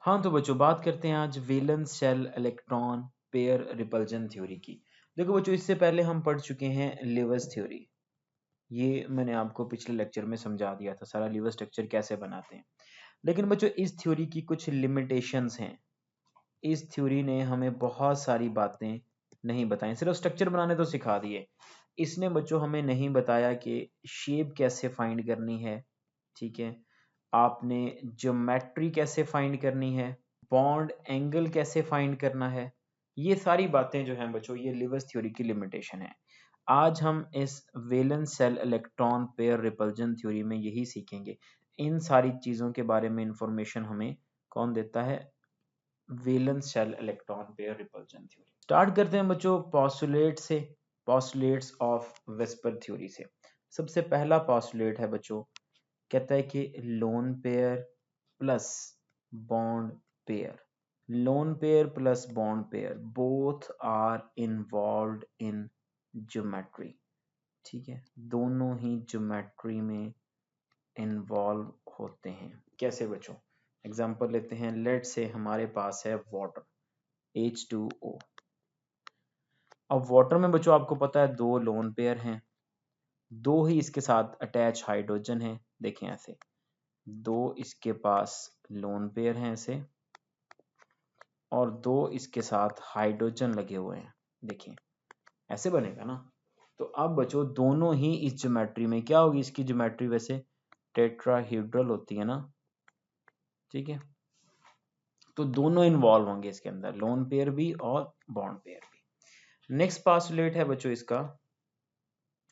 हाँ तो बच्चों बात करते हैं आज valence shell electron pair repulsion theory की। देखो बच्चों इससे पहले हम पढ़ चुके हैं लीवर्स थ्योरी। ये मैंने आपको पिछले लेक्चर में समझा दिया था सारा लीवर स्ट्रक्चर कैसे बनाते हैं। लेकिन बच्चों इस थ्योरी की कुछ लिमिटेशंस हैं। इस थ्योरी ने हमें बहुत सारी बातें नहीं बताई, सिर्फ स्ट्रक्चर बनाने तो सिखा दिए। इसने बच्चों हमें नहीं बताया कि शेप कैसे फाइंड करनी है, ठीक है, आपने ज्योमेट्री कैसे फाइंड करनी है, बॉन्ड एंगल कैसे फाइंड करना है। ये सारी बातें जो हैं बच्चों ये लिवर्स थ्योरी की लिमिटेशन है। आज हम इस valence shell electron pair repulsion theory में यही सीखेंगे। इन सारी चीज़ों के बारे में इंफॉर्मेशन हमें कौन देता है? Valence shell electron pair repulsion theory. Start करते हैं बच्चों पॉस्टुलेट से, पॉस्टुलेट्स ऑफ वेस्पर थ्योरी से। सबसे पहला पॉस्टुलेट है बच्चों, कहता है कि lone pair plus bond pair, lone pair plus bond pair both are involved in geometry. ठीक है, दोनों ही ज्योमेट्री में इन्वॉल्व होते हैं। कैसे बच्चों? एग्जांपल लेते हैं। लेट से हमारे पास है वाटर H2O। अब वाटर में बच्चों आपको पता है दो लोन पेयर हैं, दो ही इसके साथ अटैच हाइड्रोजन है। देखें ऐसे, दो इसके पास लोन पेयर हैं ऐसे, और दो इसके साथ हाइड्रोजन लगे हुए हैं। देखिए ऐसे बनेगा ना। तो अब बच्चों दोनों ही इस ज्योमेट्री में क्या होगी? इसकी ज्योमेट्री वैसे टेट्राहेड्रल होती है ना, ठीक है। तो दोनों इन्वॉल्व होंगे इसके अंदर, लोन पेयर भी और बॉन्ड पेयर भी। नेक्स्ट पास्टुलेट है बच्चों इसका,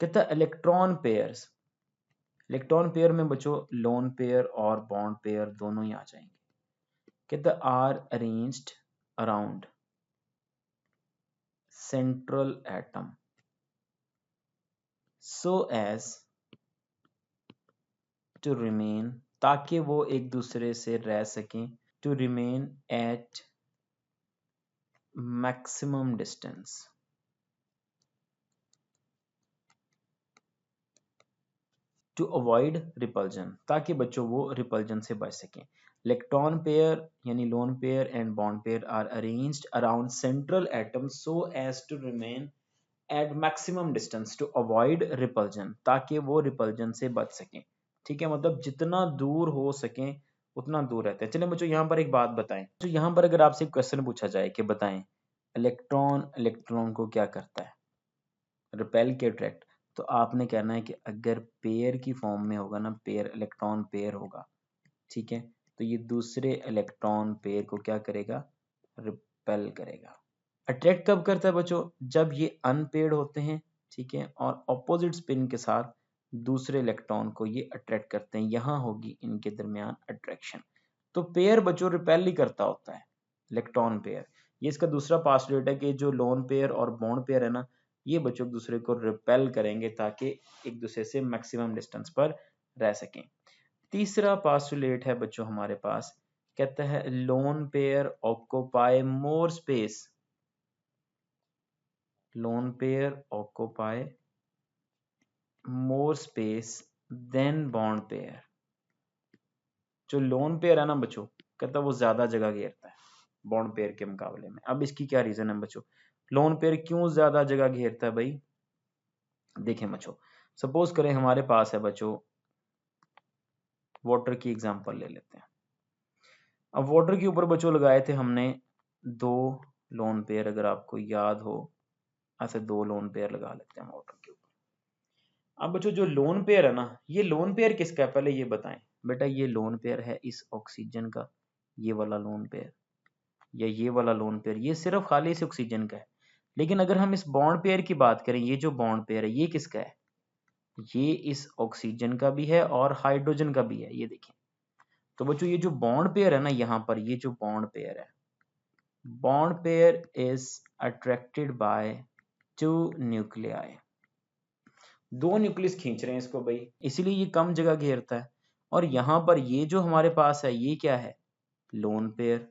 कहता है इलेक्ट्रॉन पेयर्स। इलेक्ट्रॉन पेयर में बच्चों लोन पेयर और बॉन्ड पेयर दोनों ही आ जाएंगे। कहता है are arranged around central atom so as to remain, ताकि वो एक दूसरे से रह सकें, to remain at maximum distance, to avoid repulsion, ताकि बच्चों वो रिपल्जन से बच सकें। इलेक्ट्रॉन पेयर यानी lone pair and bond pair are arranged around central atom so as to remain at maximum distance to avoid repulsion, ताकि वो repulsion से बच सकें। ठीक है, मतलब जितना दूर हो सकें उतना दूर रहते हैं। चलिए बच्चों यहाँ पर एक बात बताएं, तो यहाँ पर अगर आपसे क्वेश्चन पूछा जाए कि बताएं इलेक्ट्रॉन इलेक्ट्रॉन को क्या करता है, रिपेल के अट्रैक्ट, तो आपने कहना है कि अगर पेयर की फॉर्म में होगा ना, पेयर इलेक्ट्रॉन पेयर होगा, ठीक है, तो ये दूसरे इलेक्ट्रॉन पेयर को क्या करेगा? रिपेल करेगा। अट्रैक्ट कब करता है बच्चों? जब ये अनपेयर्ड होते हैं, ठीक है, और ऑपोजिट स्पिन के साथ दूसरे इलेक्ट्रॉन को ये अट्रैक्ट करते हैं, यहां होगी इनके दरमियान अट्रैक्शन। तो पेयर बच्चों रिपेल ही करता होता है, इलेक्ट्रॉन पेयर। ये इसका दूसरा पास्टुलेट है कि जो लोन पेयर और बॉन्ड पेयर है ना, ये बच्चों एक दूसरे को रिपेल करेंगे ताकि एक दूसरे से मैक्सिमम डिस्टेंस पर रह सकें। तीसरा पास्टुलेट है बच्चों हमारे पास, कहता है lone pair occupy more space, lone pair occupy more space than bond pair। जो लोन पेयर है ना बच्चों, कहता है वो ज्यादा जगह घेरता है बॉन्ड पेयर के मुकाबले में। अब इसकी क्या रीजन है बच्चों? लोन पेयर क्यों ज्यादा जगह घेरता है भाई? देखें बच्चों, सपोज करें हमारे पास है बच्चों, वाटर की एग्जांपल ले लेते हैं। अब वाटर के ऊपर बच्चों लगाए थे हमने दो लोन पेयर, अगर आपको याद हो ऐसे दो लोन पेयर लगा लेते हैं वाटर के ऊपर। अब बच्चों जो लोन पेयर है ना, ये लोन पेयर किसका है पहले ये बताएं बेटा। ये लोन पेयर है इस ऑक्सीजन का, ये वाला लोन पेयर, या ये वाला लोन पेयर, ये सिर्फ खाली इस ऑक्सीजन का है। लेकिन अगर हम इस बॉन्ड पेयर की बात करें, ये जो बॉन्ड पेयर है ये किसका है? ये इस ऑक्सीजन का भी है और हाइड्रोजन का भी है, ये देखें। तो बच्चों ये जो बॉन्ड पेयर है ना, यहाँ पर ये जो बॉन्ड पेयर है, bond pair is attracted by two nuclei, दो न्यूक्लियस खींच रहे हैं इसको भाई, इसीलिए ये कम जगह घेरता है। और यहां पर ये जो हमारे पास है ये क्या है? Lone pair.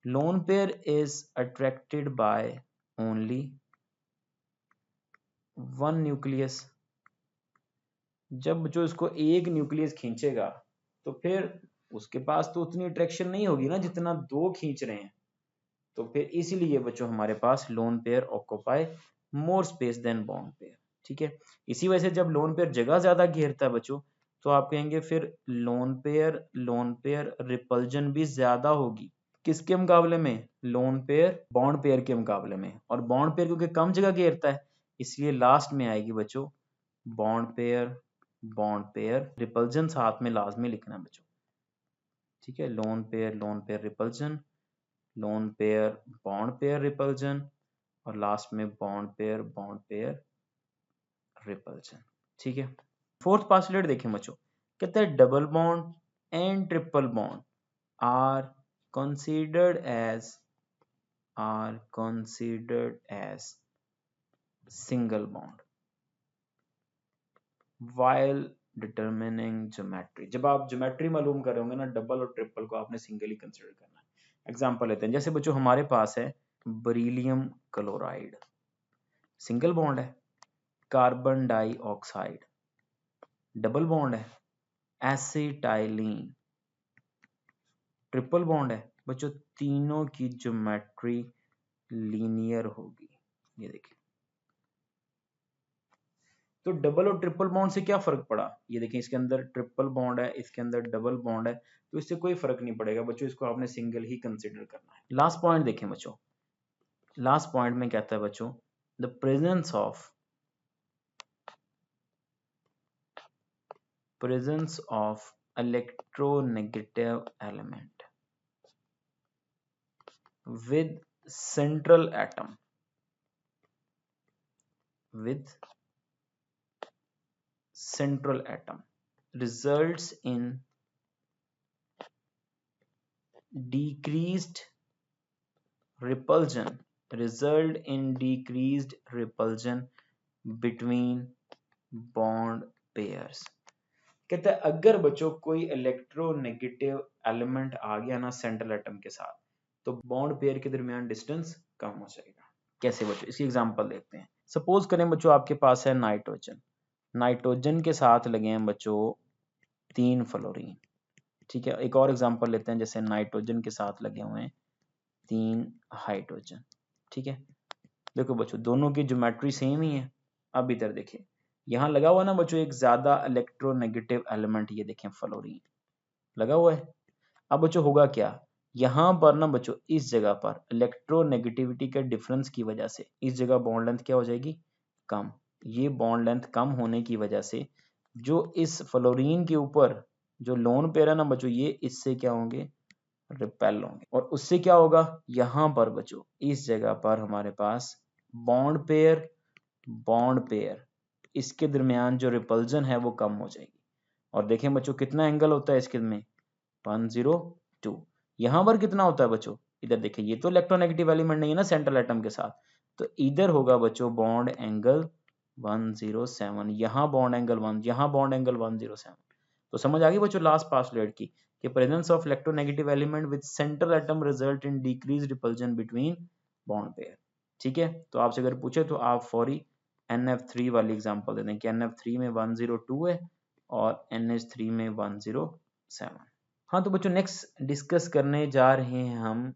Lone pair is attracted by only one nucleus. जब जो इसको एक न्यूक्लियस खींचेगा तो फिर उसके पास तो उतनी अट्रैक्शन नहीं होगी ना जितना दो खींच रहे हैं। तो फिर इसीलिए बच्चों हमारे पास lone pair occupy more space than bond pair. ठीक है, इसी वजह से जब लोन पेयर जगह ज्यादा घेरता है बच्चों, तो आप कहेंगे फिर लोन पेयर रिपल्जन भी ज्यादा होगी। किसके मुकाबले में? लोन पेयर बॉन्ड पेयर के मुकाबले में। और बॉन्ड पेयर क्योंकि कम जगह घेरता है, इसलिए लास्ट में आएगी बच्चों बॉन्ड पेयर रिपल्जन साथ में लाजमी लिखना बच्चों। ठीक है, lone pair repulsion, lone pair bond pair repulsion, और लास्ट में बॉन्ड पेयर रिपल्जन। ठीक है, फोर्थ पास्टुलेट देखें बच्चों, कहते हैं double bond and triple bond are considered as single bond while determining geometry। जब आप ज्योमेट्री मालूम कर रहे होंगे ना, डबल और ट्रिपल को आपने सिंगल ही कंसिडर करना है। एग्जांपल लेते हैं, जैसे बच्चों हमारे पास है बेरिलियम क्लोराइड, सिंगल बॉन्ड है। कार्बन डाइऑक्साइड, डबल बॉन्ड है। एसिटाइलिन, ट्रिपल बॉन्ड है। बच्चों तीनों की ज्योमेट्री लीनियर होगी। ये देखिए, तो डबल और ट्रिपल बॉन्ड से क्या फर्क पड़ा? ये देखिए, इसके अंदर ट्रिपल बॉन्ड है, इसके अंदर डबल बॉन्ड है, तो इससे कोई फर्क नहीं पड़ेगा बच्चों, इसको आपने सिंगल ही कंसिडर करना है। लास्ट पॉइंट देखें बच्चों, लास्ट पॉइंट में कहता है बच्चों the presence of electronegative element with central atom results in decreased repulsion between bond pairs। कहता है अगर बच्चों कोई इलेक्ट्रोनेगेटिव एलिमेंट आ गया ना सेंट्रल एटम के साथ, तो बॉन्ड पेयर के दरमियान डिस्टेंस कम हो जाएगा। कैसे बच्चों? इसकी एग्जांपल देखते हैं। सपोज करें बच्चों आपके पास है नाइट्रोजन के साथ लगे हैं बच्चों 3 फ्लोरीन। ठीक है, एक और एग्जांपल लेते हैं, जैसे नाइट्रोजन के साथ लगे हुए हैं 3 हाइड्रोजन। ठीक है, देखो बच्चों दोनों की ज्योमेट्री सेम ही है। अब इधर देखिए, यहाँ लगा हुआ ना बच्चों एक ज्यादा इलेक्ट्रोनेगेटिव एलिमेंट, ये देखें फ्लोरीन लगा हुआ है। अब बच्चों होगा क्या, यहाँ पर ना बच्चों इस जगह पर इलेक्ट्रोनेगेटिविटी के डिफरेंस की वजह से इस जगह बॉन्ड लेंथ क्या हो जाएगी? कम। ये बॉन्ड लेंथ कम होने की वजह से जो इस फ्लोरीन के ऊपर जो लोन पेयर है ना बच्चों, ये इससे क्या होंगे? रिपेल होंगे। और उससे क्या होगा, यहाँ पर बच्चों इस जगह पर हमारे पास बॉन्ड पेयर इसके दरमियान जो रिपल्जन है वो कम हो जाएगी। और देखें बच्चों कितना एंगल होता है इसके में, 102। यहाँ पर कितना होता है बच्चों? इधर देखिए, ये तो इलेक्ट्रोनेगेटिव एलिमेंट नहीं है ना सेंट्रल एटम के साथ, तो इधर होगा बच्चों बॉन्ड एंगल 107, यहाँ बॉन्ड एंगल 1, यहाँ बॉन्ड एंगल 107। तो समझ आ गई बच्चों लास्ट पास्टुलेट की, कि presence of electronegative element with central atom result in decrease repulsion between bond pair. ठीक है, तो आपसे अगर पूछे तो आप फौरी NF3 वाली एग्जांपल दे दें कि NF3 में 102 है और NH3 में 107। हाँ, तो बच्चों नेक्स्ट डिस्कस करने जा रहे हैं हम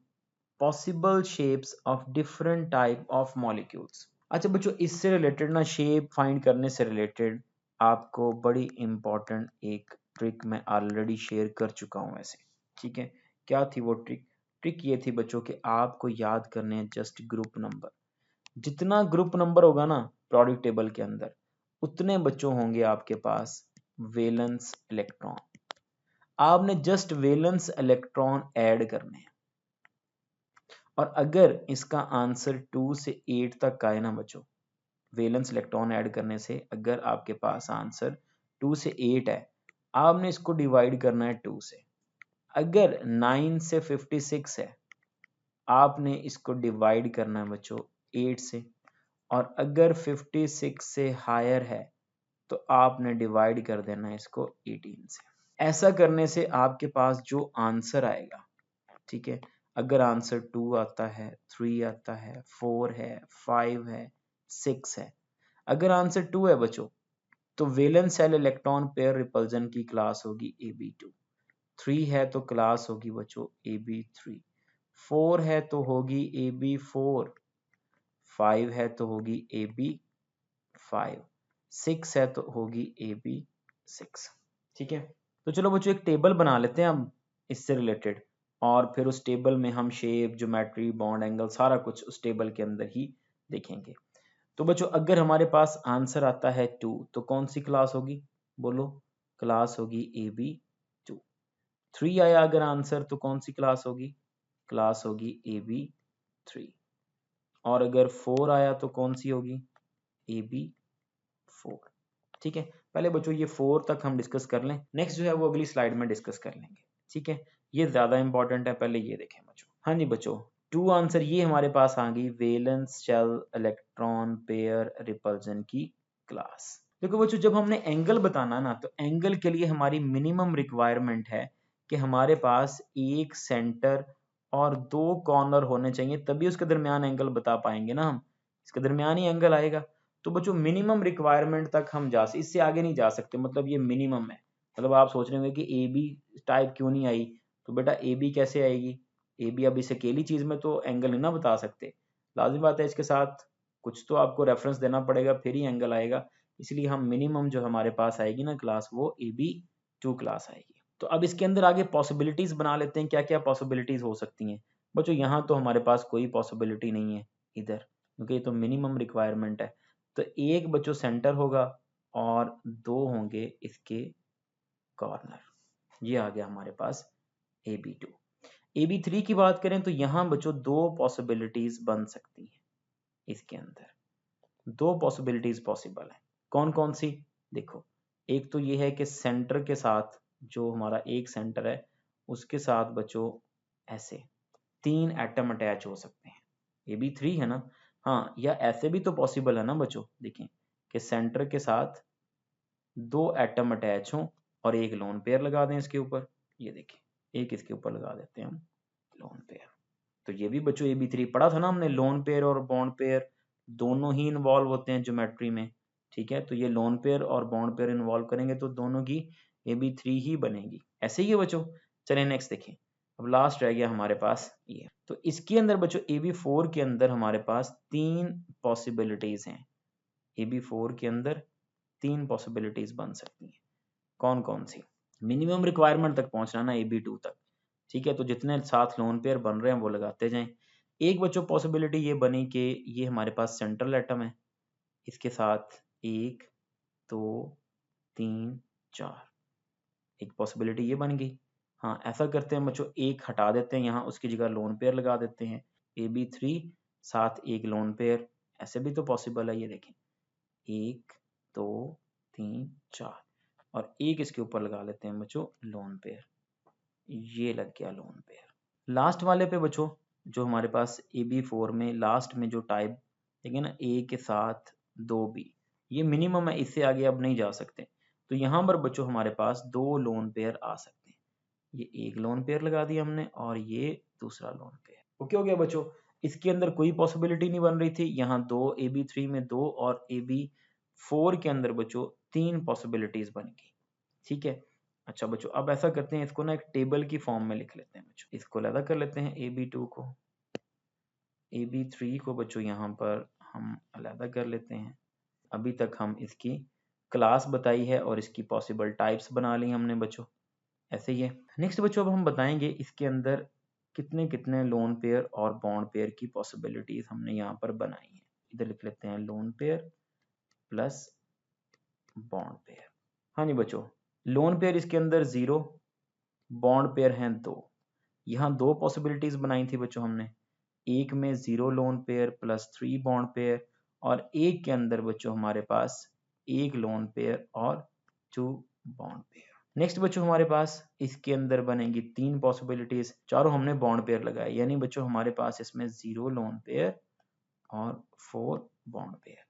possible shapes of different type of molecules. अच्छा बच्चों, इससे रिलेटेड ना, शेप फाइंड करने से रिलेटेड आपको बड़ी इंपॉर्टेंट एक ट्रिक मैं ऑलरेडी शेयर कर चुका हूं ऐसे। ठीक है, क्या थी वो ट्रिक ये थी बच्चों कि आपको याद करने हैं जस्ट ग्रुप नंबर। जितना ग्रुप नंबर होगा ना प्रोडक्ट टेबल के अंदर, उतने बच्चों होंगे आपके पास वैलेंस इलेक्ट्रॉन। आपने जस्ट वैलेंस इलेक्ट्रॉन ऐड करने हैं। और अगर इसका आंसर 2 से 8 तक का है ना बच्चों, वैलेंस इलेक्ट्रॉन ऐड करने से अगर आपके पास आंसर 2 से 8 है, आपने इसको डिवाइड करना है 2 से। अगर 9 से 56 है, आपने इसको डिवाइड करना है बच्चों 8 से। और अगर 56 से हायर है, तो आपने डिवाइड कर देना है इसको 18 से। ऐसा करने से आपके पास जो आंसर आएगा, ठीक है, अगर आंसर 2 आता है, 3 आता है, 4 है, 5 है, 6 है, अगर आंसर 2 है बच्चों, तो valence shell electron pair repulsion की क्लास होगी AB2। 3 है तो क्लास होगी बच्चों AB3, 4 है तो होगी AB4, 5 है तो होगी AB5, 6 है तो होगी AB6। ठीक है, तो चलो बच्चों एक टेबल बना लेते हैं हम इससे रिलेटेड, और फिर उस टेबल में हम शेप, ज्योमेट्री, बॉन्ड, एंगल सारा कुछ उस टेबल के अंदर ही देखेंगे। तो बच्चों अगर हमारे पास आंसर आता है 2 तो कौन सी क्लास होगी, बोलो, क्लास होगी AB2। 3 आया अगर आंसर तो कौन सी क्लास होगी, क्लास होगी AB3। और अगर 4 आया तो कौन सी होगी, AB4। ठीक है, पहले बच्चों ये 4 तक हम डिस्कस कर लें, नेक्स्ट जो है वो अगली स्लाइड में डिस्कस कर लेंगे। ठीक है, ये ज्यादा इंपॉर्टेंट है, पहले ये देखें बच्चों। हाँ जी बच्चों, 2 आंसर ये हमारे पास आ गई valence shell electron pair repulsion की क्लास। देखो बच्चों जब हमने एंगल बताना ना, तो एंगल के लिए हमारी मिनिमम रिक्वायरमेंट है कि हमारे पास एक सेंटर और 2 कॉर्नर होने चाहिए, तभी उसके दरमियान एंगल बता पाएंगे ना हम, इसके दरमियान ही एंगल आएगा। तो बच्चों मिनिमम रिक्वायरमेंट तक हम जा सकते, इससे आगे नहीं जा सकते, मतलब ये मिनिमम है। मतलब आप सोच रहे होंगे कि ए बी टाइप क्यों नहीं आई, तो बेटा ए बी कैसे आएगी, ए बी अब इस अकेली चीज में तो एंगल नहीं ना बता सकते, लाजिम बात है इसके साथ कुछ तो आपको रेफरेंस देना पड़ेगा फिर ही एंगल आएगा। इसलिए हम मिनिमम जो हमारे पास आएगी ना क्लास, वो AB2 क्लास आएगी। तो अब इसके अंदर आगे पॉसिबिलिटीज बना लेते हैं, क्या क्या पॉसिबिलिटीज हो सकती हैं। बच्चों यहाँ तो हमारे पास कोई पॉसिबिलिटी नहीं है इधर, क्योंकि ये तो मिनिमम रिक्वायरमेंट है। तो एक बच्चों सेंटर होगा और 2 होंगे इसके कॉर्नर, ये आ गया हमारे पास AB2। AB3 की बात करें तो यहाँ बच्चों 2 पॉसिबिलिटीज बन सकती हैं, इसके अंदर 2 पॉसिबिलिटीज पॉसिबल है। कौन कौन सी, देखो, एक तो ये है कि सेंटर के साथ, जो हमारा एक सेंटर है उसके साथ बच्चों ऐसे 3 एटम अटैच हो सकते हैं, AB3 है ना। हाँ, या ऐसे भी तो पॉसिबल है ना बच्चों, देखें कि सेंटर के साथ 2 एटम अटैच हों और एक लोन पेयर लगा दें इसके ऊपर, ये देखें एक इसके ऊपर लगा देते हैं हम लोन पेयर। तो ये भी बच्चों AB3 पढ़ा था ना हमने, लोन पेयर और बॉन्ड पेयर दोनों ही इन्वॉल्व होते हैं ज्योमेट्री में। ठीक है, तो ये लोन पेयर और बॉन्ड पेयर इन्वॉल्व करेंगे तो दोनों की AB3 ही बनेगी। ऐसे ही है बच्चों। चलें नेक्स्ट देखें, अब लास्ट रह गया हमारे पास ये। तो इसके अंदर बच्चों AB4 के अंदर हमारे पास 3 पॉसिबिलिटीज हैं, AB4 के अंदर 3 पॉसिबिलिटीज बन सकती हैं। कौन कौन सी, मिनिमम रिक्वायरमेंट तक पहुंचना ना AB2 तक। ठीक है, तो जितने साथ लोन पेयर बन रहे हैं वो लगाते जाएं। एक बच्चों पॉसिबिलिटी ये बनी कि ये हमारे पास सेंट्रल एटम है, इसके साथ 1 2 3 4, एक पॉसिबिलिटी ये बन गई। हाँ, ऐसा करते हैं बच्चों, एक हटा देते हैं यहाँ, उसकी जगह लोन पेयर लगा देते हैं, AB3 साथ एक लोन पेयर, ऐसे भी तो पॉसिबल है। ये देखें 1 2 3 4, और एक इसके ऊपर लगा लेते हैं बच्चों लोन पेयर, ये लग गया लोन पेयर। लास्ट वाले पे बच्चों, जो हमारे पास AB4 में लास्ट में जो टाइप देखिए ना, A के साथ 2B, ये मिनिमम है, इससे आगे अब नहीं जा सकते। तो यहाँ पर बच्चों हमारे पास 2 लोन पेयर आ सकते हैं, ये एक लोन पेयर लगा दिया हमने और ये दूसरा लोन पेयर। ओके हो गया बच्चों, इसके अंदर कोई पॉसिबिलिटी नहीं बन रही थी, यहाँ 2, AB3 में 2 और AB4 के अंदर बच्चों 3 पॉसिबिलिटीज बन गई। ठीक है, अच्छा बच्चों अब ऐसा करते हैं, इसको ना एक टेबल की फॉर्म में लिख लेते हैं बच्चों, इसको अलग कर लेते हैं AB2 को, AB3 को बच्चों यहाँ पर हम अलग कर लेते हैं। अभी तक हम इसकी क्लास बताई है और इसकी पॉसिबल टाइप्स बना ली हमने बच्चों, ऐसे ही है। नेक्स्ट बच्चों अब हम बताएंगे इसके अंदर कितने कितने लोन पेयर और बॉन्ड पेयर की पॉसिबिलिटीज हमने यहाँ पर बनाई है। इधर लिख लेते हैं loan pair plus bond pair. हाँ जी बच्चों, लोन पेयर इसके अंदर 0, बॉन्ड पेयर हैं 2। यहाँ 2 पॉसिबिलिटीज बनाई थी बच्चों हमने, एक में 0 loan pair plus 3 bond pair, और एक के अंदर बच्चों हमारे पास 1 लोन पेयर और 2 बॉन्ड पेयर। नेक्स्ट बच्चों हमारे पास इसके अंदर बनेंगी 3 पॉसिबिलिटीज, चारों हमने बॉन्ड पेयर लगाए, यानी बच्चों हमारे पास इसमें 0 लोन पेयर और 4 बॉन्ड पेयर।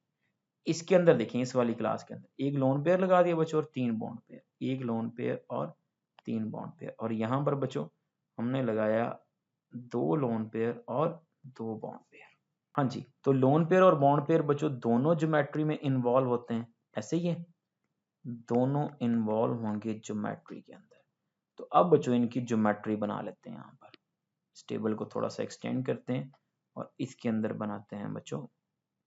इसके अंदर देखिए, इस वाली क्लास के अंदर एक लोन पेयर लगा दिया बच्चों और 3 बॉन्ड पेयर, एक लोन पेयर और 3 बॉन्ड पेयर, और यहाँ पर बच्चों हमने लगाया 2 लोन पेयर और 2 बॉन्ड पेयर। हाँ जी, तो लोन पेयर और बॉन्ड पेयर बच्चों दोनों ज्योमेट्री में इन्वॉल्व होते हैं, ऐसे ही है, दोनों इन्वॉल्व होंगे ज्योमेट्री के अंदर। तो अब बच्चों इनकी ज्योमेट्री बना लेते हैं। यहाँ पर इस टेबल को थोड़ा सा एक्सटेंड करते हैं और इसके अंदर बनाते हैं बच्चों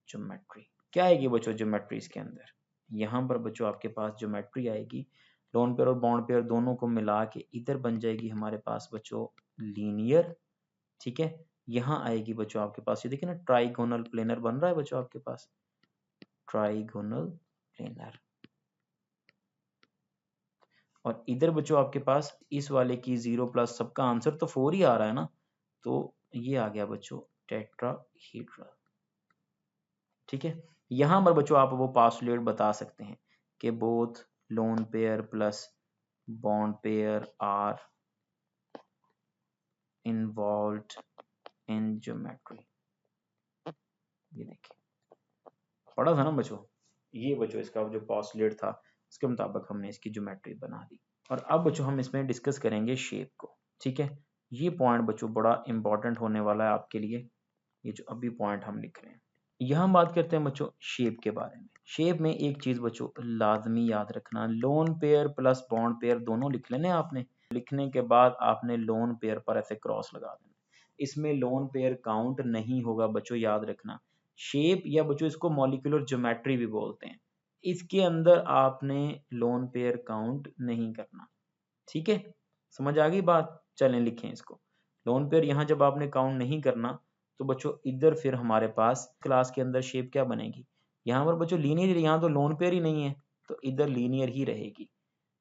ज्योमेट्री। क्या आएगी बच्चों ज्योमेट्री इसके अंदर? यहाँ पर बच्चों आपके पास ज्योमेट्री आएगी, लोन पेयर और बॉन्ड पेयर दोनों को मिला के इधर बन जाएगी हमारे पास बच्चों लीनियर। ठीक है, यहाँ आएगी बच्चों आपके पास, ये देखिए ना ट्राइगोनल प्लेनर बन रहा है बच्चों आपके पास, ट्राइगोनल प्लेनर। और इधर बच्चों आपके पास इस वाले की 0 प्लस, सबका आंसर तो 4 ही आ रहा है ना, तो ये आ गया बच्चों टेट्राहीड्रल। ठीक है, यहां पर बच्चों आप वो पास्टुलेट बता सकते हैं कि both lone pair plus bond pair are involved in geometry. ये देखिए पढ़ा था ना बच्चों, ये बच्चों इसका जो पास्टुलेट था उसके मुताबिक हमने इसकी ज्योमेट्री बना दी। और अब बच्चों हम इसमें डिस्कस करेंगे शेप को। ठीक है, ये पॉइंट बच्चों बड़ा इंपॉर्टेंट होने वाला है आपके लिए, ये जो अभी पॉइंट हम लिख रहे हैं। यहाँ हम बात करते हैं बच्चों शेप के बारे में। शेप में एक चीज बच्चों लाजमी याद रखना, loan pair plus bond pair दोनों लिख लेने आपने। लिखने के बाद आपने लोन पेयर पर ऐसे क्रॉस लगा देना। इसमें लोन पेयर काउंट नहीं होगा बच्चों, याद रखना। शेप या बच्चों इसको मॉलिक्यूलर ज्योमेट्री भी बोलते हैं, इसके अंदर आपने लोन पेयर काउंट नहीं करना। ठीक है, समझ आ गई बात? चलें लिखें इसको। लोन पेयर यहाँ जब आपने काउंट नहीं करना तो बच्चों इधर फिर हमारे पास क्लास के अंदर शेप क्या बनेगी? यहाँ पर बच्चों लीनियर, यहाँ तो लोन पेयर ही नहीं है तो इधर लीनियर ही रहेगी।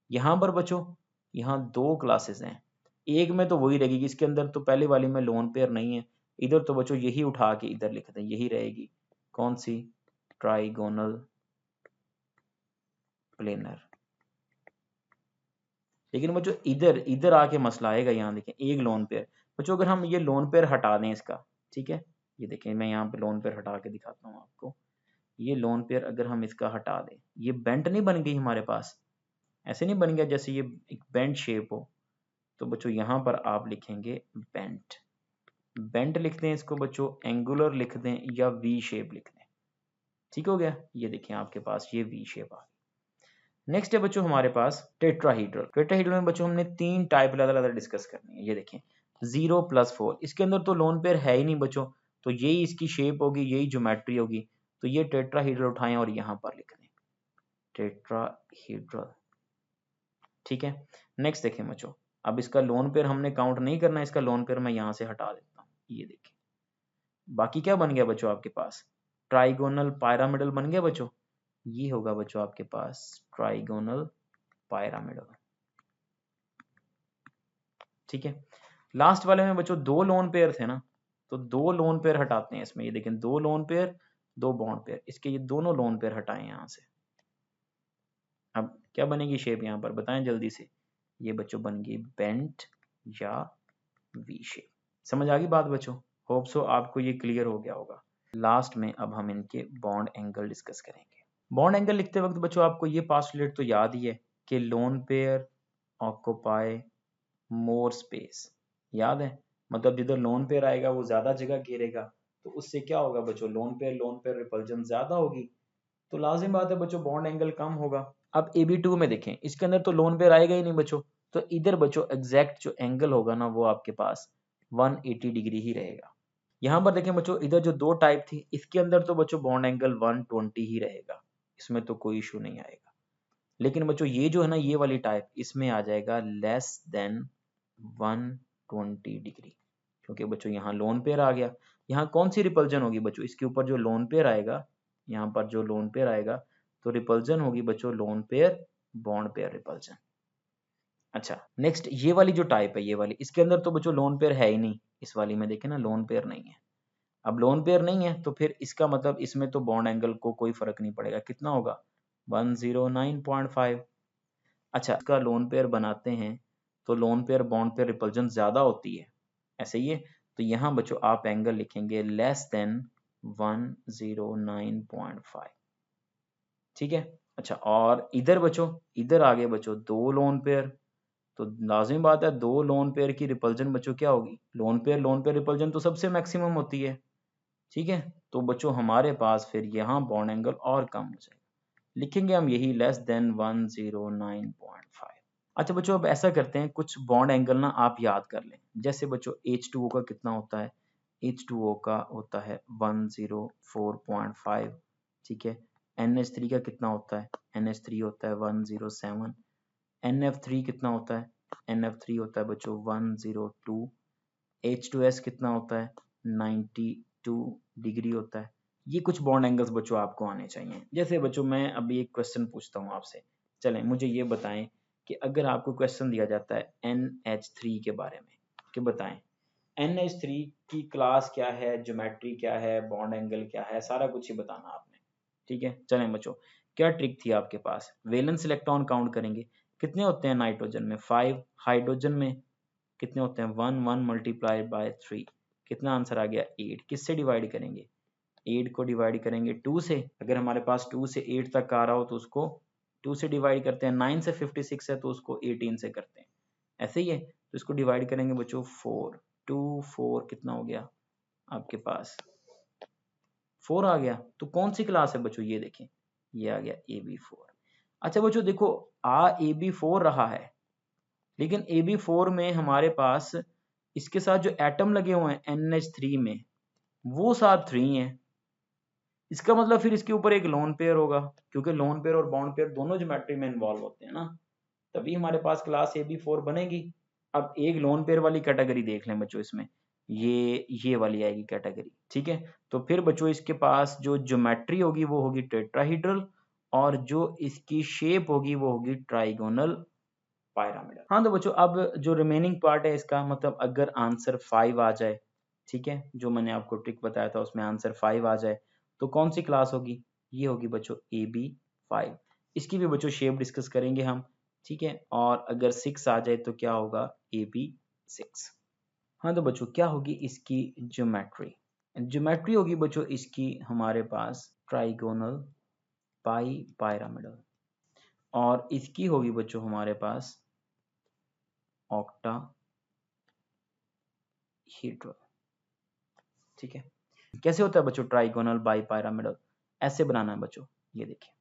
यहाँ पर बच्चों यहाँ दो क्लासेस हैं, एक में तो वही रहेगी, इसके अंदर तो पहले वाली में लोन पेयर नहीं है, इधर तो बच्चों यही उठा के इधर लिख दें, यही रहेगी। कौन सी? Trigonal planar. लेकिन बच्चों इधर इधर आके मसला आएगा, यहाँ देखें एक लोन पेयर। बच्चों अगर हम ये लोन पेयर हटा दें इसका, ठीक है, ये देखें मैं यहाँ पे लोन पेयर हटा के दिखाता हूँ आपको। ये लोन पेयर अगर हम इसका हटा दें, ये बेंट नहीं बन गई हमारे पास, ऐसे नहीं बन गया जैसे ये एक बेंट शेप हो। तो बच्चों यहाँ पर आप लिखेंगे बेंट, बेंट लिख दें इसको बच्चों, एंगुलर लिख दें या वी शेप लिख दें। ठीक हो गया, ये देखें आपके पास ये वी शेप आ गई। नेक्स्ट है बच्चों हमारे पास टेट्राहीड्रल। टेट्राहीड्रल में बच्चों हमने तीन टाइप अलग अलग डिस्कस करनी है। ये देखें 0 + 4, इसके अंदर तो लोन पेयर है ही नहीं बच्चों, तो यही इसकी शेप होगी, यही ज्योमेट्री होगी। तो ये टेट्राहीड्रल उठाएं और यहाँ पर लिख दें टेट्राहीड्रल। ठीक है, नेक्स्ट देखें बच्चों, अब इसका लोन पेयर हमने काउंट नहीं करना, इसका लोन पेयर मैं यहाँ से हटा देता हूँ। ये देखें बाकी क्या बन गया बच्चों आपके पास? ट्राइगोनल पायरामिडल बन गया बच्चों। ये होगा बच्चों आपके पास ट्राइगोनल पायरामिडल। ठीक है, लास्ट वाले में बच्चों दो लोन पेयर थे ना, तो दो लोन पेयर हटाते हैं इसमें। ये देखें दो लोन पेयर दो बॉन्ड पेयर, इसके ये दोनों लोन पेयर हटाएं यहाँ से। अब क्या बनेगी शेप यहाँ पर बताएं जल्दी से? ये बच्चों बन गई बेंट या वी शेप। समझ आ गई बात बच्चों? होप सो आपको ये क्लियर हो गया होगा। लास्ट में अब हम इनके बॉन्ड एंगल डिस्कस करेंगे। बॉन्ड एंगल लिखते वक्त बच्चों आपको ये पास्टुलेट तो याद ही है कि lone pair occupy more space, याद है? मतलब जिधर लोन पेयर आएगा वो ज्यादा जगह घेरेगा, तो उससे क्या होगा बच्चों? लोन पेयर रिपल्जन ज्यादा होगी, तो लाजिम बात है बच्चों बॉन्ड एंगल कम होगा। अब AB2 में देखें, इसके अंदर तो लोन पेयर आएगा ही नहीं बच्चों, तो इधर बच्चों एग्जैक्ट जो एंगल होगा ना वो आपके पास 180 डिग्री ही रहेगा। यहाँ पर देखें बच्चों, इधर जो दो टाइप थी इसके अंदर तो बच्चों बॉन्ड एंगल 120 ही रहेगा, इसमें तो कोई इशू नहीं आएगा। लेकिन बच्चों ये जो है ना ये वाली टाइप, इसमें आ जाएगा लेस देन 120 डिग्री, क्योंकि बच्चों यहाँ लोन पेयर आ गया। यहाँ कौन सी रिपल्जन होगी बच्चों? इसके ऊपर जो लोन पेयर आएगा, यहाँ पर जो लोन पेयर आएगा तो रिपल्जन होगी बच्चों lone pair bond pair repulsion. अच्छा, नेक्स्ट ये वाली जो टाइप है, ये वाली, इसके अंदर तो बच्चों लोन पेयर है ही नहीं, इस वाली में देखें ना लोन पेयर नहीं है। अब लोन पेयर नहीं है तो फिर इसका मतलब इसमें तो बॉन्ड एंगल को कोई फर्क नहीं पड़ेगा, कितना होगा? 109.5। अच्छा, इसका लोन पेयर बनाते हैं तो loan pair bond pair repulsion ज्यादा होती है, ऐसे ही है। तो यहाँ बच्चों आप एंगल लिखेंगे लेस देन 109.5। ठीक है, अच्छा, और इधर बच्चों, इधर आगे बच्चों दो लोन पेयर, तो लाजिम बात है दो लोन पेयर की रिपल्जन बच्चों क्या होगी? लोन पेयर रिपल्जन तो सबसे मैक्सिमम होती है। ठीक है, तो बच्चों हमारे पास फिर यहाँ बॉन्ड एंगल और कम हो जाएगा, लिखेंगे हम यही लेस देन 109.5। अच्छा बच्चों, अब ऐसा करते हैं, कुछ बॉन्ड एंगल ना आप याद कर लें। जैसे बच्चों H2O का कितना होता है? H2O का होता है 104.5, ठीक है। NH3 का कितना होता है? NH3 होता है 107। NF3 कितना होता है? NF3 होता है बच्चों 102। H2S कितना होता है? 92 डिग्री होता है। ये कुछ बॉन्ड एंगल्स बच्चों आपको आने चाहिए। जैसे बच्चों मैं अभी एक क्वेश्चन पूछता हूँ आपसे, चलें मुझे ये बताएं कि अगर आपको क्वेश्चन दिया जाता है NH3 के बारे में, कि बताएं NH3 की क्लास क्या है, ज्योमेट्री क्या है, बॉन्ड एंगल क्या है, सारा कुछ ही बताना आपने, ठीक है। चलें बच्चों, क्या ट्रिक थी आपके पास? वैलेंस इलेक्ट्रॉन काउंट करेंगे, कितने होते हैं नाइट्रोजन में? 5। हाइड्रोजन में कितने होते हैं? 1 मल्टीप्लाइड बाय 3। कितना आंसर आ गया? 8। किससे डिवाइड करेंगे? 8 को डिवाइड करेंगे 2 से। अगर हमारे पास 2 से 8 तक आ रहा हो तो उसको 2 से डिवाइड करते हैं। 9 से 56 है तो उसको 18 से करते हैं। ऐसे ही है, तो इसको डिवाइड करेंगे बच्चों 4। 2 4 कितना हो गया आपके पास? 4 आ गया। तो कौन सी क्लास है बच्चों? ये देखें, ये आ गया AB4। अच्छा बच्चों देखो, AB4 रहा है, लेकिन AB4 में हमारे पास इसके साथ जो एटम लगे हुए हैं NH3 में, वो साथ 3 हैं। इसका मतलब फिर इसके ऊपर एक लोन पेयर होगा, क्योंकि लोन पेयर और बॉन्ड पेयर दोनों ज्योमेट्री में इन्वॉल्व होते हैं ना, तभी हमारे पास क्लास AB4 बनेगी। अब एक लोन पेयर वाली कैटेगरी देख लें बच्चों, इसमें ये वाली आएगी कैटेगरी, ठीक है। तो फिर बच्चों इसके पास जो ज्योमेट्री होगी वो होगी टेट्राहीड्रल, और जो इसकी शेप होगी वो होगी ट्राइगोनल पिरामिडल। हाँ तो बच्चों, अब जो रिमेनिंग पार्ट है इसका, मतलब अगर आंसर 5 आ जाए, ठीक है, जो मैंने आपको ट्रिक बताया था उसमें आंसर 5 आ जाए, तो कौन सी क्लास होगी? ये होगी बच्चों AB5। इसकी भी बच्चों शेप डिस्कस करेंगे हम, ठीक है। और अगर 6 आ जाए तो क्या होगा? AB6। हाँ तो बच्चों, क्या होगी इसकी ज्योमेट्री? ज्योमेट्री होगी बच्चों इसकी हमारे पास ट्राइगोनल पिरामिडल, और इसकी होगी बच्चों हमारे पास ऑक्टाहीड्रल, ठीक है। कैसे होता है बच्चों ट्राइगोनल बाइपिरामिडल? ऐसे बनाना है बच्चों, ये देखिए,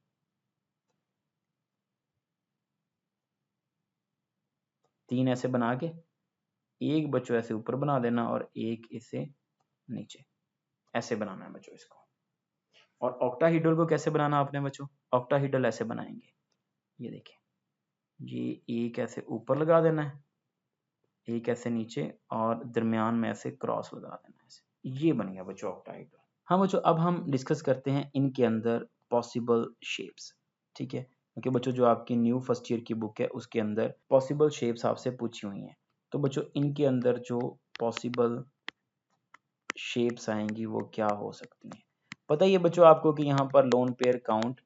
तीन ऐसे बना के एक बच्चों ऐसे ऊपर बना देना और एक इसे नीचे, ऐसे बनाना है बच्चों इसको। और ऑक्टाहीड्रल को कैसे बनाना आपने बच्चों? ऑक्टाहीड्रल ऐसे बनाएंगे, ये देखिए, ये एक ऐसे ऊपर लगा देना है, एक ऐसे नीचे, और दरमियान में ऐसे क्रॉस लगा देना है ऐसे। ये बन गया बच्चों ऑक्टाहीड्रल। हाँ बच्चों, अब हम डिस्कस करते हैं इनके अंदर पॉसिबल शेप्स, ठीक है, क्योंकि बच्चों जो आपकी न्यू फर्स्ट ईयर की बुक है उसके अंदर पॉसिबल शेप्स आपसे पूछी हुई हैं। तो बच्चों इनके अंदर जो पॉसिबल शेप्स आएंगी वो क्या हो सकती हैं? पता ही है बच्चों आपको कि यहाँ पर लोन पेयर काउंट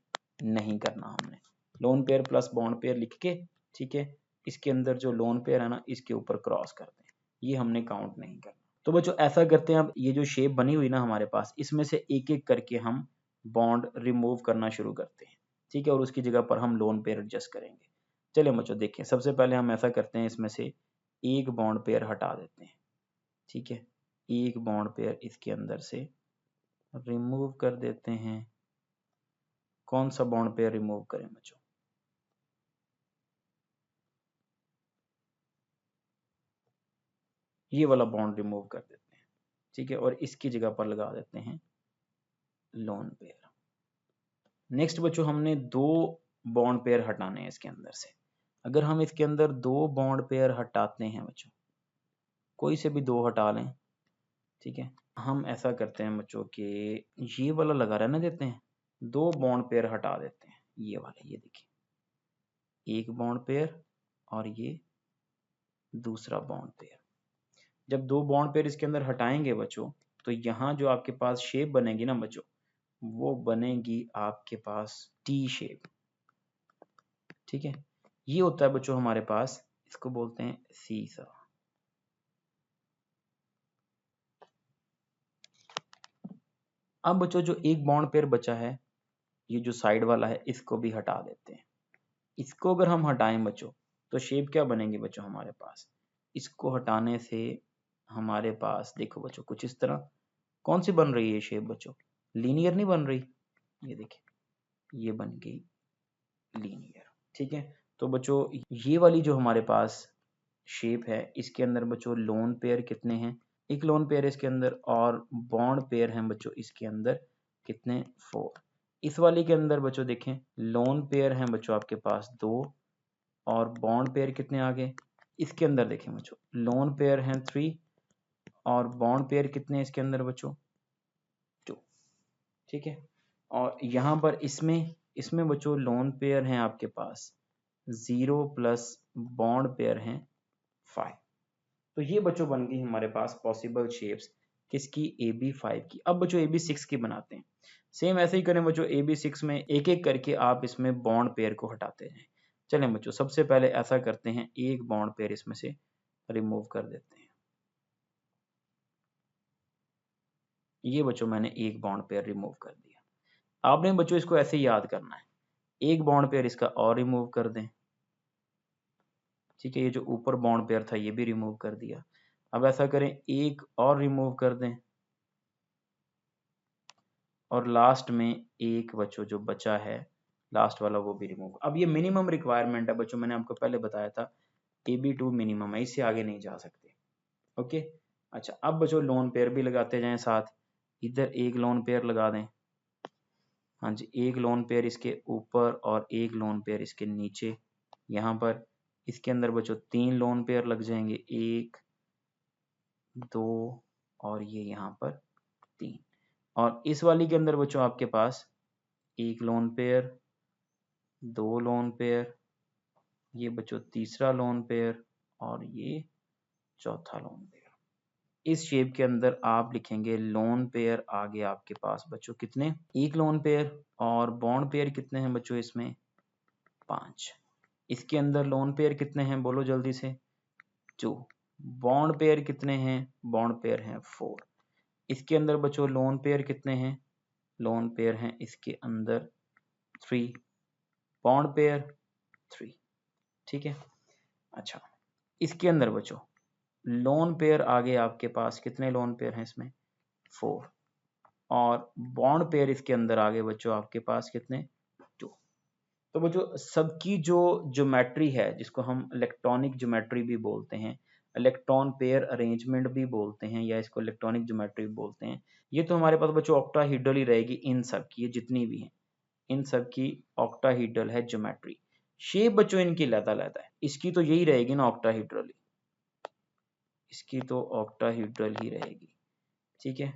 नहीं करना हमने, loan pair plus bond pair लिख के, ठीक है, इसके अंदर जो लोन पेयर है ना इसके ऊपर क्रॉस करते हैं, ये हमने काउंट नहीं करना। तो बच्चों ऐसा करते हैं, अब ये जो शेप बनी हुई ना हमारे पास, इसमें से एक एक करके हम बॉन्ड रिमूव करना शुरू करते हैं, ठीक है, और उसकी जगह पर हम लोन पेयर एडजस्ट करेंगे। चलिए बच्चों देखें, सबसे पहले हम ऐसा करते हैं, इसमें से एक बॉन्ड पेयर हटा देते हैं, ठीक है, एक बॉन्ड पेयर इसके अंदर से रिमूव कर देते हैं। कौन सा बॉन्ड पेयर रिमूव करें बच्चों? ये वाला बॉन्ड रिमूव कर देते हैं, ठीक है, और इसकी जगह पर लगा देते हैं लोन पेयर। नेक्स्ट बच्चों, हमने दो बॉन्ड पेयर हटाने हैं इसके अंदर से। अगर हम इसके अंदर दो बॉन्ड पेयर हटाते हैं बच्चों, कोई से भी दो हटा लें, ठीक है, हम ऐसा करते हैं बच्चों कि ये वाला लगा रहने देते हैं, दो बॉन्ड पेयर हटा देते हैं, ये वाले, ये देखिए, एक बॉन्ड पेयर और ये दूसरा बॉन्ड पेयर। जब दो बॉन्ड पेयर इसके अंदर हटाएंगे बच्चों, तो यहाँ जो आपके पास शेप बनेगी ना बच्चों, वो बनेगी आपके पास टी शेप, ठीक है। ये होता है बच्चों हमारे पास, इसको बोलते हैं सीसा। अब बच्चों जो एक बॉन्ड पेयर बचा है, ये जो साइड वाला है, इसको भी हटा देते हैं। इसको अगर हम हटाएं बच्चों, तो शेप क्या बनेगी बच्चों हमारे पास? इसको हटाने से हमारे पास देखो बच्चों कुछ इस तरह, कौन सी बन रही है शेप बच्चों? लीनियर नहीं बन रही, ये देखिए, ये बन गई लीनियर, ठीक है। तो बच्चों ये वाली जो हमारे पास शेप है इसके अंदर बच्चों लोन पेयर कितने हैं, एक लोन पेयर इसके अंदर, और बॉन्ड पेयर हैं बच्चों इसके अंदर कितने, 4। इस वाली के अंदर बच्चों देखें लोन पेयर हैं बच्चों आपके पास 2, और बॉन्ड पेयर कितने आ गए, इसके अंदर देखें बच्चों लोन पेयर हैं 3 और बॉन्ड पेयर कितने इसके अंदर बच्चों 2। ठीक है, और यहाँ पर इसमें इसमें बच्चों लोन पेयर हैं आपके पास 0 प्लस बॉन्ड पेयर हैं 5। तो ये बच्चों बन गई हमारे पास पॉसिबल शेप्स किसकी, AB5 की। अब बच्चों AB6 की बनाते हैं। सेम ऐसे ही करें बच्चों, AB6 में एक एक करके आप इसमें बॉन्ड पेयर को हटाते हैं। चलें बच्चों, सबसे पहले ऐसा करते हैं, एक बॉन्ड पेयर इसमें से रिमूव कर देते हैं। ये बच्चों मैंने एक बॉन्ड पेयर रिमूव कर दिया। आपने बच्चों इसको ऐसे ही याद करना है, एक बॉन्ड पेयर इसका और रिमूव कर दें। ठीक है, ये जो ऊपर बॉन्ड पेयर था ये भी रिमूव कर दिया। अब ऐसा करें, एक और रिमूव कर दें, और लास्ट में एक बच्चों जो बचा है लास्ट वाला वो भी रिमूव। अब ये मिनिमम रिक्वायरमेंट है बच्चों, मैंने आपको पहले बताया था AB2 मिनिमम है, इससे आगे नहीं जा सकते। ओके, अच्छा अब बच्चों लोन पेयर भी लगाते जाएं साथ, इधर एक लोन पेयर लगा दें, हाँ जी, एक लोन पेयर इसके ऊपर और एक लोन पेयर इसके नीचे। यहाँ पर इसके अंदर बच्चों 3 लोन पेयर लग जाएंगे, 1 2 और ये यहाँ पर 3। और इस वाली के अंदर बच्चों आपके पास एक लोन पेयर, 2 लोन पेयर, ये बच्चों तीसरा लोन पेयर और ये चौथा लोन पेयर। इस शेप के अंदर आप लिखेंगे लोन पेयर आगे आपके पास बच्चों कितने, एक लोन पेयर, और बॉन्ड पेयर कितने हैं बच्चों इसमें 5। इसके अंदर लोन पेयर कितने हैं बोलो जल्दी से 2। बॉन्ड पेयर कितने हैं, बॉन्ड पेयर हैं 4। इसके अंदर बच्चों लोन पेयर कितने हैं, लोन पेयर हैं इसके अंदर 3, बॉन्ड पेयर 3। ठीक है, अच्छा इसके अंदर बच्चों लोन पेयर आगे आपके पास कितने लोन पेयर हैं इसमें 4, और बॉन्ड पेयर इसके अंदर आगे बच्चों आपके पास कितने 2। तो बच्चों सबकी जो ज्योमेट्री है जिसको हम इलेक्ट्रॉनिक ज्योमेट्री भी बोलते हैं, इलेक्ट्रॉन पेयर अरेंजमेंट भी बोलते हैं, या इसको इलेक्ट्रॉनिक ज्योमेट्री भी बोलते हैं, ये तो हमारे पास बच्चों ऑक्टाहेड्रल ही रहेगी। इन सब की, ये जितनी भी हैं इन सब की ऑक्टाहेड्रल है ज्योमेट्री। शेप बच्चों इनकी अलग-अलग है, इसकी तो यही रहेगी ना ऑक्टाहेड्रल, इसकी तो ऑक्टाहेड्रल ही रहेगी। ठीक है,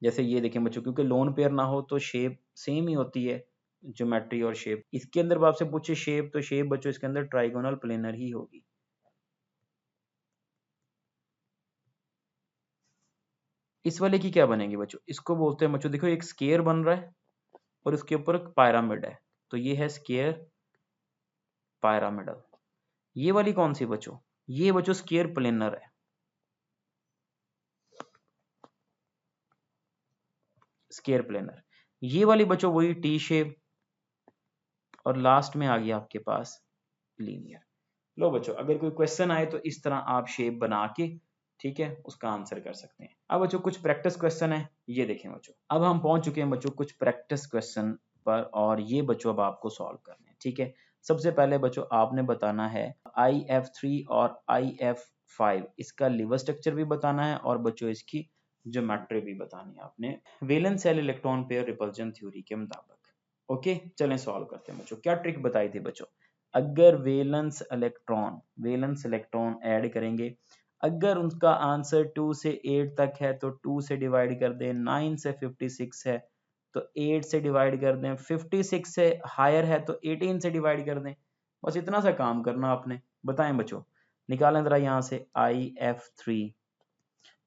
जैसे ये देखें बच्चों, क्योंकि लोन पेयर ना हो तो शेप सेम ही होती है, ज्योमेट्री और शेप। इसके अंदर आपसे पूछे शेप, तो शेप बच्चों इसके अंदर ट्राइगोनल प्लेनर ही होगी। इस वाले की क्या बनेगी बच्चों, इसको बोलते हैं बच्चों, देखो एक स्केयर बन रहा है और उसके ऊपर एक पायरामिड है, तो ये है स्केयर पायरामिडल। ये वाली कौन सी बच्चों, ये बच्चों स्केयर प्लेनर है, स्केयर प्लेनर। ये वाली बच्चों वही टी शेप, और लास्ट में आ गया आपके पास लीनियर। लो बच्चों, अगर कोई क्वेश्चन आए तो इस तरह आप शेप बना के, ठीक है, उसका आंसर कर सकते हैं। अब बच्चों कुछ प्रैक्टिस क्वेश्चन है, ये देखें बच्चों, अब हम पहुंच चुके हैं बच्चों कुछ प्रैक्टिस क्वेश्चन पर, और ये बच्चों अब आपको सॉल्व करने हैं। ठीक है, सबसे पहले बच्चों आपने बताना है IF3 और IF5, इसका लिवर स्ट्रक्चर भी बताना है, और बच्चों इसकी ज्योमेट्री भी बतानी है आपने valence shell electron pair repulsion theory के मुताबिक। ओके, चलें सॉल्व करते हैं बच्चों। क्या ट्रिक बताई थी बच्चों, अगर वैलेंस इलेक्ट्रॉन ऐड करेंगे, अगर उनका आंसर 2 से 8 तक है तो 2 से डिवाइड कर दें, 9 से 56 है तो 8 से डिवाइड कर दें, 56 से हायर है तो 18 से डिवाइड कर दें। बस इतना सा काम करना आपने। बताएं बच्चों, निकालें जरा यहाँ से IF3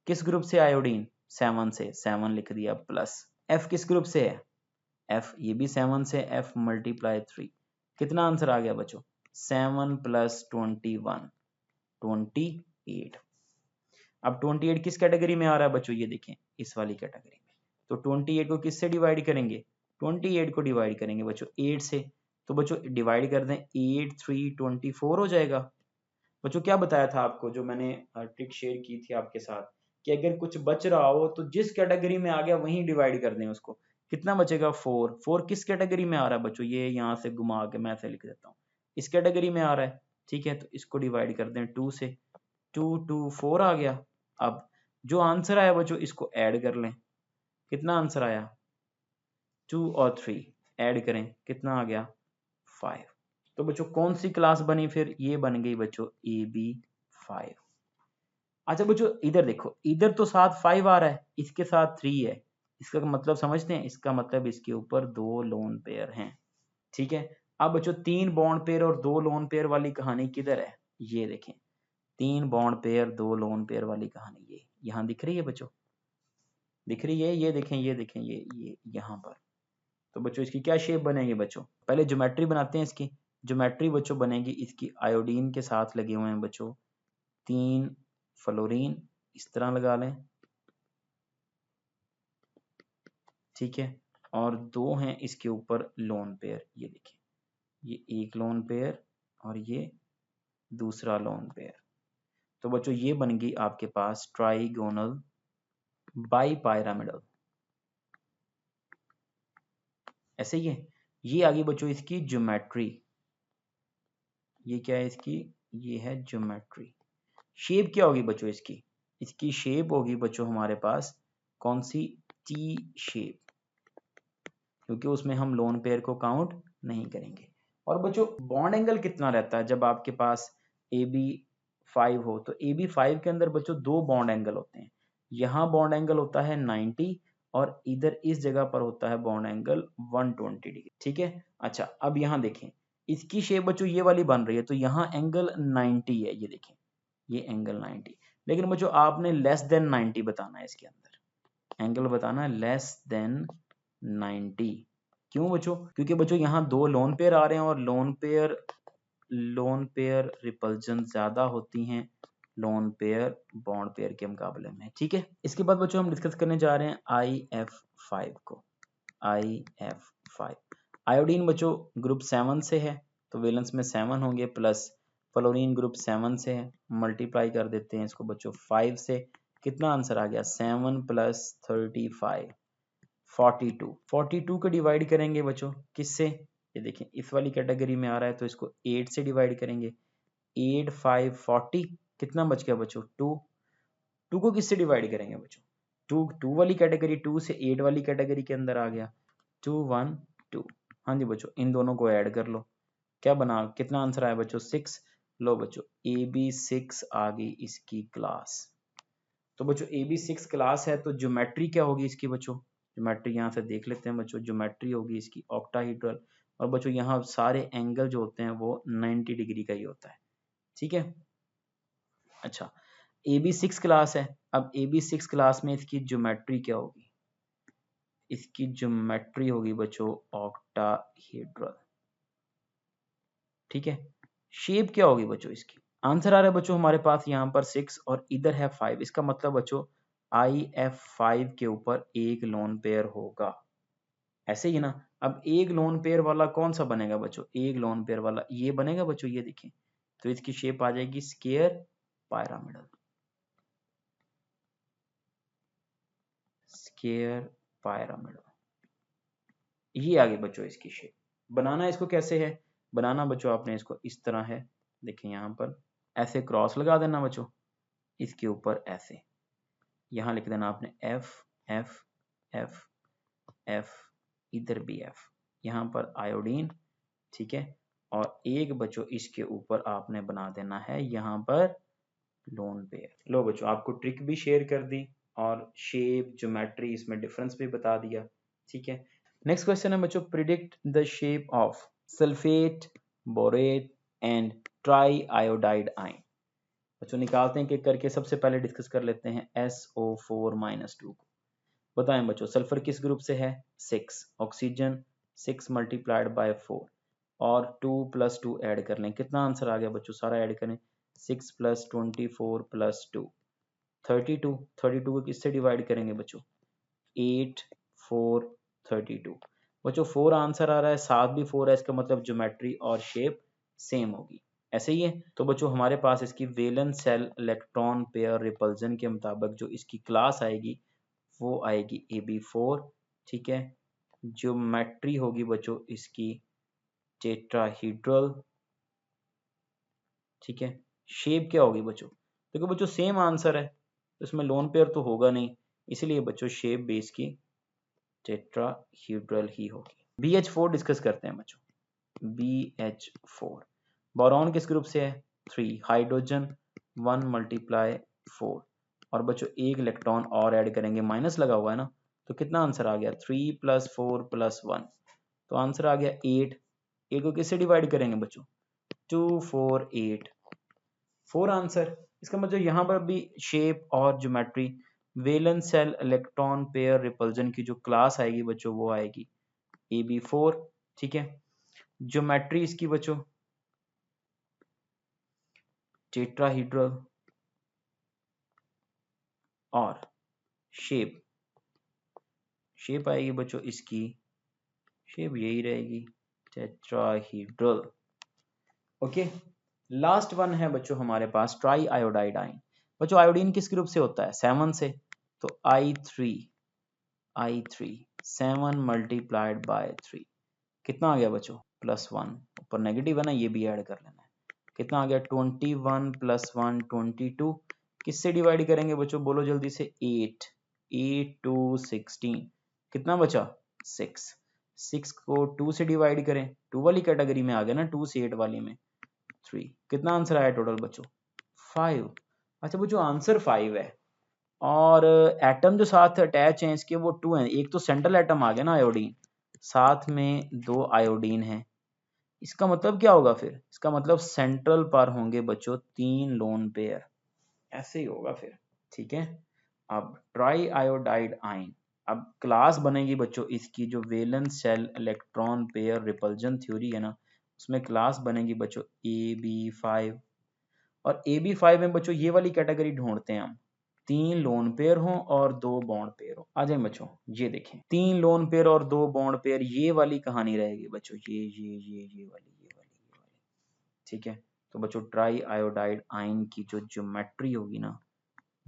किस ग्रुप से, आयोडीन 7 से, 7 लिख दिया प्लस। F किस ग्रुप से है, F ये भी 7 से, F मल्टीप्लाई 3, कितना आंसर आ गया बच्चों 7 प्लस 21 28। अब 28 किस कैटेगरी में आ रहा है बच्चों, ये देखें इस वाली कैटेगरी में। तो 28 को किससे डिवाइड करेंगे, 28 को डिवाइड करेंगे बच्चों 8 से, तो बच्चों डिवाइड कर दें 8 3 24 हो जाएगा। बच्चों क्या बताया था आपको, जो मैंने ट्रिक शेयर की थी आपके साथ, कि अगर कुछ बच रहा हो तो जिस कैटेगरी में आ गया वहीं डिवाइड कर दें उसको। कितना बचेगा 4 किस कैटेगरी में आ रहा है बच्चों, ये यहाँ से घुमा के मैं ऐसे लिख देता हूँ, इस कैटेगरी में आ रहा है, ठीक है। तो इसको डिवाइड कर दें 2 से, 2 2 4 आ गया। अब जो आंसर आया बच्चों इसको ऐड कर लें, कितना आंसर आया, 2 और 3 ऐड करें, कितना आ गया 5। तो बच्चों कौन सी क्लास बनी फिर, ये बन गई बच्चों AB5। अच्छा बच्चों इधर देखो, इधर तो साथ 5 आ रहा है, इसके साथ 3 है, इसका मतलब समझते हैं, इसका मतलब इसके ऊपर 2 लोन पेयर हैं, ठीक है। अब बच्चों 3 बॉन्ड पेयर और 2 लोन पेयर वाली कहानी किधर है, ये देखें, 3 बॉन्ड पेयर 2 लोन पेयर वाली कहानी ये यहाँ दिख रही है बच्चों, दिख रही है, ये देखें, ये देखें, ये यहाँ पर। तो बच्चों इसकी क्या शेप बनेगी बच्चों, पहले ज्योमेट्री बनाते हैं इसकी। ज्योमेट्री बच्चों बनेगी इसकी, आयोडीन के साथ लगे हुए हैं बच्चों 3 फ्लोरीन, इस तरह लगा लें, ठीक है। और 2 हैं इसके ऊपर लोन पेयर, ये देखिए, ये एक लोन पेयर और ये दूसरा लोन पेयर। तो बच्चों ये बन गई आपके पास ट्राइगोनल बाइपायरामिडल, ऐसे ही है। ये आ गई बच्चों इसकी ज्योमेट्री, ये क्या है इसकी, ये है ज्योमेट्री। शेप क्या होगी बच्चों इसकी, इसकी शेप होगी बच्चों हमारे पास कौन सी, टी शेप, क्योंकि उसमें हम लोन पेयर को काउंट नहीं करेंगे। और बच्चों बॉन्ड एंगल कितना रहता है जब आपके पास AB5 हो, तो AB5 के अंदर बच्चों 2 बॉन्ड एंगल होते हैं। यहाँ बॉन्ड एंगल होता है 90 और इधर इस जगह पर होता है बॉन्ड एंगल 120 डिग्री, ठीक है। अच्छा अब यहाँ देखें, इसकी शेप बच्चों ये वाली बन रही है, तो यहाँ एंगल 90 है, ये देखें, ये एंगल 90। लेकिन बच्चों आपने लेस देन 90 बताना है, इसके अंदर एंगल बताना है लेस देन 90। क्यों बच्चों, क्योंकि बच्चों यहाँ 2 लोन पेयर आ रहे हैं और लोन पेयर रिपल्जन ज्यादा होती हैं लोन पेयर बॉन्ड पेयर के मुकाबले में, ठीक है। इसके बाद बच्चों हम डिस्कस करने जा रहे हैं IF5 को। IF5 आयोडीन बच्चों ग्रुप 7 से है, तो वैलेंस में 7 होंगे, प्लस फ्लोरीन ग्रुप 7 से है, मल्टीप्लाई कर देते हैं इसको बच्चों 5 से, कितना आंसर आ गया 7 + 35 42। 42 को डिवाइड करेंगे बच्चों किससे, ये देखें इस वाली कैटेगरी में आ रहा है तो इसको 8 से डिवाइड करेंगे, 8 5 40, कितना बच गया बच्चों 2। 2 को किससे डिवाइड करेंगे बच्चों, 2 वाली कैटेगरी 2 से 8 वाली कैटेगरी के अंदर आ गया, 2 1 2। हाँ जी बच्चों इन दोनों को ऐड कर लो, क्या बना, कितना आंसर आया बच्चों 6। लो बच्चों AB6 आ गई इसकी क्लास। तो बच्चों AB6 क्लास है, तो ज्योमेट्री क्या होगी इसकी बच्चों, ज्योमेट्री यहाँ से देख लेते हैं बच्चों, ज्योमेट्री होगी इसकी ऑक्टाहेड्रल। और बच्चों यहाँ सारे एंगल जो होते हैं वो 90 डिग्री का ही होता है, ठीक है। अच्छा AB6 क्लास है, अब AB6 क्लास में इसकी ज्योमेट्री क्या होगी, इसकी ज्योमेट्री होगी बच्चों ऑक्टाहेड्रल, ठीक है। शेप क्या होगी बच्चों इसकी, आंसर आ रहा है बच्चों हमारे पास यहाँ पर 6 और इधर है 5, इसका मतलब बच्चों IF5 के ऊपर एक लोन पेयर होगा, ऐसे ही ना। अब एक लोन पेयर वाला कौन सा बनेगा बच्चों, एक लोन पेयर वाला ये बनेगा बच्चों, ये देखें, तो इसकी शेप आ जाएगी स्क्वायर पायरामिडल, स्क्वायर पायरामिडल, ये आ गई बच्चों इसकी शेप। बनाना इसको कैसे है, बनाना बच्चों आपने इसको इस तरह है, देखें यहाँ पर ऐसे क्रॉस लगा देना बच्चों, इसके ऊपर ऐसे, यहाँ लिख देना आपने F F F F, इधर भी F, यहाँ पर आयोडीन, ठीक है। और एक बच्चों इसके ऊपर आपने बना देना है यहाँ पर लोन पेयर। लो बच्चों आपको ट्रिक भी शेयर कर दी और शेप ज्योमेट्री इसमें डिफरेंस भी बता दिया, ठीक है। नेक्स्ट क्वेश्चन है बच्चों, predict the shape of sulphate, borate and try iodide ion. बच्चों निकालते हैं एक करके, सबसे पहले डिस्कस कर लेते हैं SO4-2 को। बताएं बच्चों सल्फर किस ग्रुप से है, 6, ऑक्सीजन 6 × 4 और 2 + 2 ऐड कर लें, कितना आंसर आ गया बच्चों, सारा ऐड करें, 6 + 24 + 2 32। 32 को किससे डिवाइड करेंगे बच्चों, 8 4 32। बच्चों 4 आंसर आ रहा है, साथ भी 4 है, इसका मतलब ज्योमेट्री और शेप सेम होगी, ऐसे ही है। तो बच्चों हमारे पास इसकी valence shell electron pair repulsion के मुताबिक जो इसकी क्लास आएगी वो आएगी AB4, ठीक है। ज्योमेट्री होगी बच्चों इसकी टेट्राहीड्रल, ठीक है। शेप क्या होगी बच्चों? देखो बच्चों सेम आंसर है, तो इसमें लोन पेयर तो होगा नहीं, इसलिए बच्चों शेप बेस की टेट्राहीड्रल ही होगी। BH4 डिस्कस करते हैं बच्चों। BH4 बोरॉन किस ग्रुप से है? 3, हाइड्रोजन 1 × 4, और बच्चों एक इलेक्ट्रॉन और ऐड करेंगे, माइनस लगा हुआ है ना, तो कितना आंसर आ गया? 3 + 4 + 1, तो आंसर आ गया 8। 8 को किससे डिवाइड करेंगे बच्चों? 2 4 8, 4 आंसर। इसका मतलब यहाँ पर भी शेप और geometry, valence shell electron pair repulsion की जो क्लास आएगी बच्चों वो आएगी AB4। ठीक है। ज्योमेट्री इसकी बच्चों टेट्राहीड्रल, और शेप शेप आएगी बच्चों इसकी, शेप यही रहेगी टेट्राहीड्रल। ओके। लास्ट वन है बच्चों हमारे पास ट्राई आयोडाइड आइन। बच्चों आयोडीन किस ग्रुप से होता है? 7 से, तो I3 7 × 3 कितना आ गया बच्चों? +1, ऊपर नेगेटिव है ना, ये भी ऐड कर लेना है। कितना आ गया? 21 + 1 22, किससे डिवाइड करेंगे बच्चों? बोलो जल्दी से। 8 8 2 16, कितना बचा? 6। 6 को 2 से डिवाइड करें, 2 वाली कैटेगरी में आ गया ना, 2 से 8 वाली में 3। कितना आंसर आया टोटल बच्चों? 5। अच्छा बच्चों आंसर 5 है, और एटम जो साथ अटैच हैं इसके वो 2 हैं। एक तो सेंट्रल एटम आ गया ना आयोडीन, साथ में 2 आयोडीन हैं। इसका मतलब क्या होगा फिर? इसका मतलब सेंट्रल पर होंगे बच्चों 3 लोन पेयर, ऐसे ही होगा फिर। ठीक है। अब ट्राई आयोडाइड आइन, अब क्लास बनेगी बच्चों इसकी, जो valence shell electron pair repulsion theory है ना, उसमें क्लास बनेगी बच्चों AB5। और AB5 में बच्चों ये वाली कैटेगरी ढूंढते हैं हम, 3 लोन पेयर हों और 2 बॉन्ड पेयर हो। आ जाए बच्चों, ये देखें 3 लोन पेयर और 2 बॉन्ड पेयर, ये वाली कहानी रहेगी बच्चों, ये वाली। ठीक है। तो बच्चों ट्राई आयोडाइड आइन की जो ज्योमेट्री होगी ना,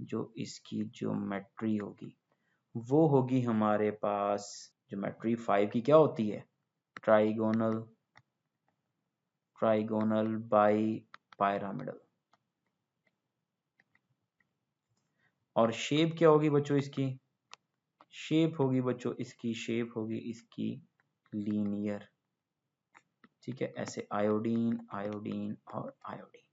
जो इसकी ज्योमेट्री होगी वो होगी हमारे पास ज्योमेट्री 5 की, क्या होती है? Trigonal by pyramidal. और शेप क्या होगी बच्चों इसकी? शेप होगी बच्चों इसकी, शेप होगी इसकी लीनियर। ठीक है, ऐसे आयोडीन आयोडीन और आयोडीन।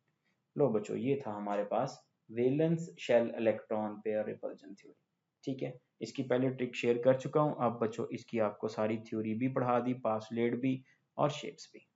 लो बच्चों ये था हमारे पास valence shell electron pair repulsion theory. ठीक है, इसकी पहले ट्रिक शेयर कर चुका हूं। अब बच्चों इसकी आपको सारी थ्योरी भी पढ़ा दी, पास्टलेट भी और शेप्स भी।